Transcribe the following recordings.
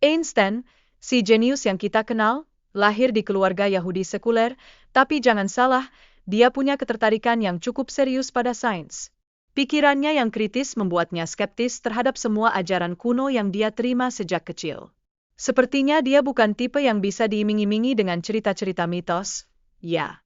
Einstein, si jenius yang kita kenal, lahir di keluarga Yahudi sekuler, tapi jangan salah, dia punya ketertarikan yang cukup serius pada sains. Pikirannya yang kritis membuatnya skeptis terhadap semua ajaran kuno yang dia terima sejak kecil. Sepertinya dia bukan tipe yang bisa diiming-imingi dengan cerita-cerita mitos. Ya.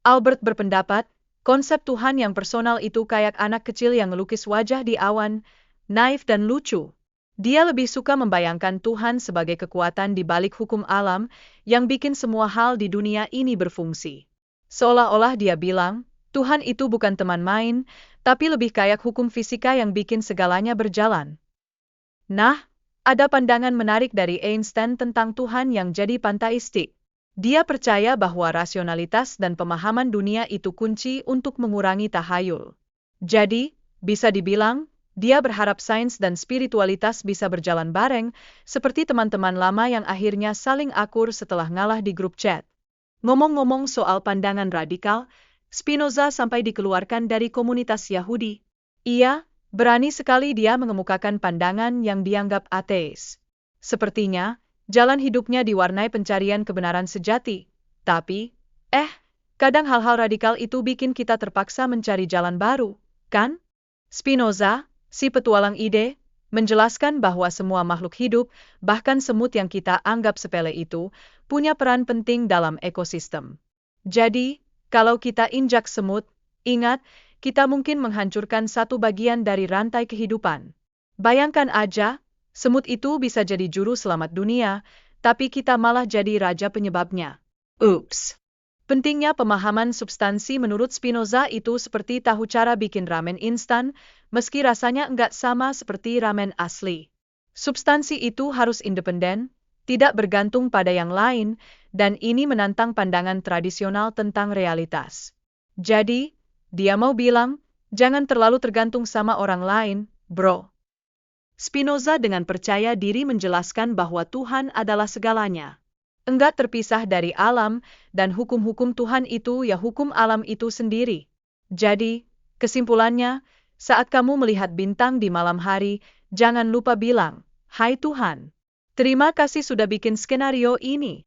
Albert berpendapat, konsep Tuhan yang personal itu kayak anak kecil yang melukis wajah di awan, naif dan lucu. Dia lebih suka membayangkan Tuhan sebagai kekuatan di balik hukum alam yang bikin semua hal di dunia ini berfungsi. Seolah-olah dia bilang, Tuhan itu bukan teman main, tapi lebih kayak hukum fisika yang bikin segalanya berjalan. Nah, ada pandangan menarik dari Einstein tentang Tuhan yang jadi panteistik. Dia percaya bahwa rasionalitas dan pemahaman dunia itu kunci untuk mengurangi tahayul. Jadi, bisa dibilang, dia berharap sains dan spiritualitas bisa berjalan bareng, seperti teman-teman lama yang akhirnya saling akur setelah ngalah di grup chat. Ngomong-ngomong soal pandangan radikal, Spinoza sampai dikeluarkan dari komunitas Yahudi. Iya, berani sekali dia mengemukakan pandangan yang dianggap ateis. Sepertinya, jalan hidupnya diwarnai pencarian kebenaran sejati. Tapi, kadang hal-hal radikal itu bikin kita terpaksa mencari jalan baru, kan? Spinoza, si petualang ide, menjelaskan bahwa semua makhluk hidup, bahkan semut yang kita anggap sepele itu, punya peran penting dalam ekosistem. Jadi, kalau kita injak semut, ingat, kita mungkin menghancurkan satu bagian dari rantai kehidupan. Bayangkan aja, semut itu bisa jadi juru selamat dunia, tapi kita malah jadi raja penyebabnya. Ups. Pentingnya pemahaman substansi menurut Spinoza itu seperti tahu cara bikin ramen instan, meski rasanya enggak sama seperti ramen asli. Substansi itu harus independen, tidak bergantung pada yang lain, dan ini menantang pandangan tradisional tentang realitas. Jadi, dia mau bilang, jangan terlalu tergantung sama orang lain, bro. Spinoza dengan percaya diri menjelaskan bahwa Tuhan adalah segalanya. Enggak terpisah dari alam, dan hukum-hukum Tuhan itu ya hukum alam itu sendiri. Jadi, kesimpulannya, saat kamu melihat bintang di malam hari, jangan lupa bilang, "Hai Tuhan, terima kasih sudah bikin skenario ini."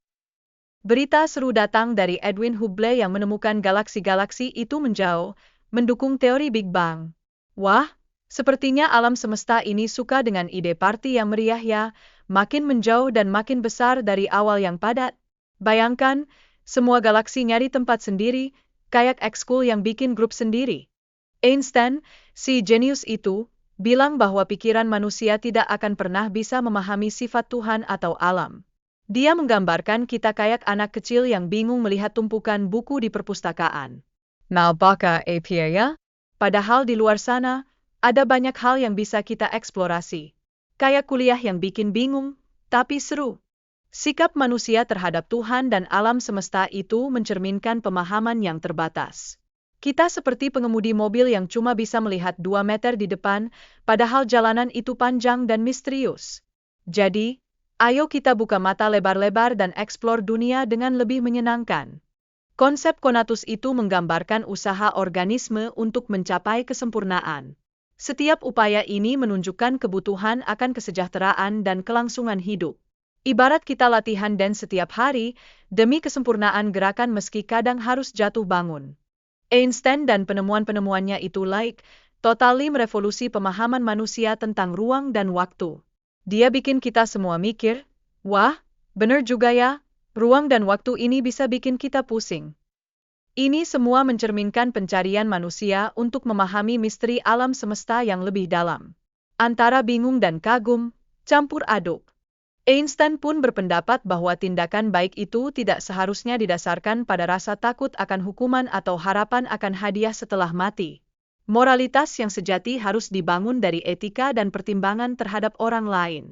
Berita seru datang dari Edwin Hubble yang menemukan galaksi-galaksi itu menjauh, mendukung teori Big Bang. Wah, sepertinya alam semesta ini suka dengan ide party yang meriah ya, makin menjauh dan makin besar dari awal yang padat. Bayangkan, semua galaksi nyari tempat sendiri, kayak ekskul yang bikin grup sendiri. Einstein, si jenius itu, bilang bahwa pikiran manusia tidak akan pernah bisa memahami sifat Tuhan atau alam. Dia menggambarkan kita kayak anak kecil yang bingung melihat tumpukan buku di perpustakaan. Nah, baka apa ya? Padahal di luar sana, ada banyak hal yang bisa kita eksplorasi. Kayak kuliah yang bikin bingung, tapi seru. Sikap manusia terhadap Tuhan dan alam semesta itu mencerminkan pemahaman yang terbatas. Kita seperti pengemudi mobil yang cuma bisa melihat 2 meter di depan, padahal jalanan itu panjang dan misterius. Jadi, ayo kita buka mata lebar-lebar dan eksplor dunia dengan lebih menyenangkan. Konsep Konatus itu menggambarkan usaha organisme untuk mencapai kesempurnaan. Setiap upaya ini menunjukkan kebutuhan akan kesejahteraan dan kelangsungan hidup. Ibarat kita latihan dan setiap hari, demi kesempurnaan gerakan meski kadang harus jatuh bangun. Einstein dan penemuan-penemuannya itu totally merevolusi pemahaman manusia tentang ruang dan waktu. Dia bikin kita semua mikir, wah, bener juga ya, ruang dan waktu ini bisa bikin kita pusing. Ini semua mencerminkan pencarian manusia untuk memahami misteri alam semesta yang lebih dalam. Antara bingung dan kagum, campur aduk. Einstein pun berpendapat bahwa tindakan baik itu tidak seharusnya didasarkan pada rasa takut akan hukuman atau harapan akan hadiah setelah mati. Moralitas yang sejati harus dibangun dari etika dan pertimbangan terhadap orang lain.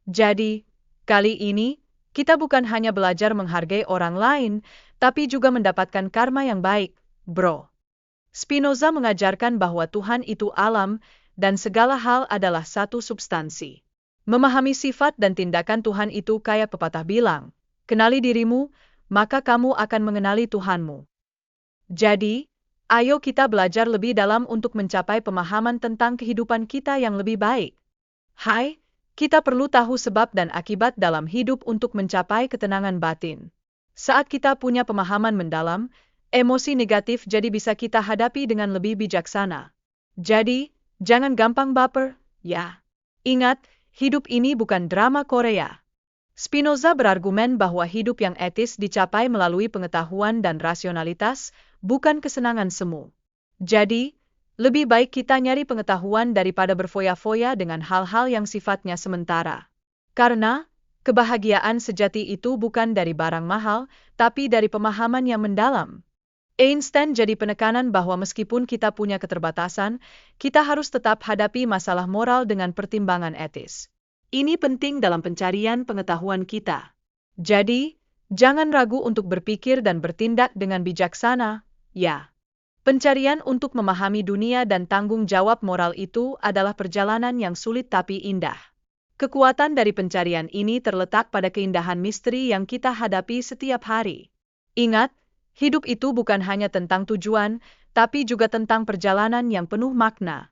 Jadi, kali ini, kita bukan hanya belajar menghargai orang lain, tapi juga mendapatkan karma yang baik, bro. Spinoza mengajarkan bahwa Tuhan itu alam, dan segala hal adalah satu substansi. Memahami sifat dan tindakan Tuhan itu kayak pepatah bilang, kenali dirimu, maka kamu akan mengenali Tuhanmu. Jadi, ayo kita belajar lebih dalam untuk mencapai pemahaman tentang kehidupan kita yang lebih baik. Hai, Kita perlu tahu sebab dan akibat dalam hidup untuk mencapai ketenangan batin. Saat kita punya pemahaman mendalam, emosi negatif jadi bisa kita hadapi dengan lebih bijaksana. Jadi, jangan gampang baper, ya. Ingat, hidup ini bukan drama Korea. Spinoza berargumen bahwa hidup yang etis dicapai melalui pengetahuan dan rasionalitas, bukan kesenangan semu. Jadi, lebih baik kita nyari pengetahuan daripada berfoya-foya dengan hal-hal yang sifatnya sementara. Karena, kebahagiaan sejati itu bukan dari barang mahal, tapi dari pemahaman yang mendalam. Einstein jadi penekanan bahwa meskipun kita punya keterbatasan, kita harus tetap hadapi masalah moral dengan pertimbangan etis. Ini penting dalam pencarian pengetahuan kita. Jadi, jangan ragu untuk berpikir dan bertindak dengan bijaksana, ya. Pencarian untuk memahami dunia dan tanggung jawab moral itu adalah perjalanan yang sulit tapi indah. Kekuatan dari pencarian ini terletak pada keindahan misteri yang kita hadapi setiap hari. Ingat, hidup itu bukan hanya tentang tujuan, tapi juga tentang perjalanan yang penuh makna.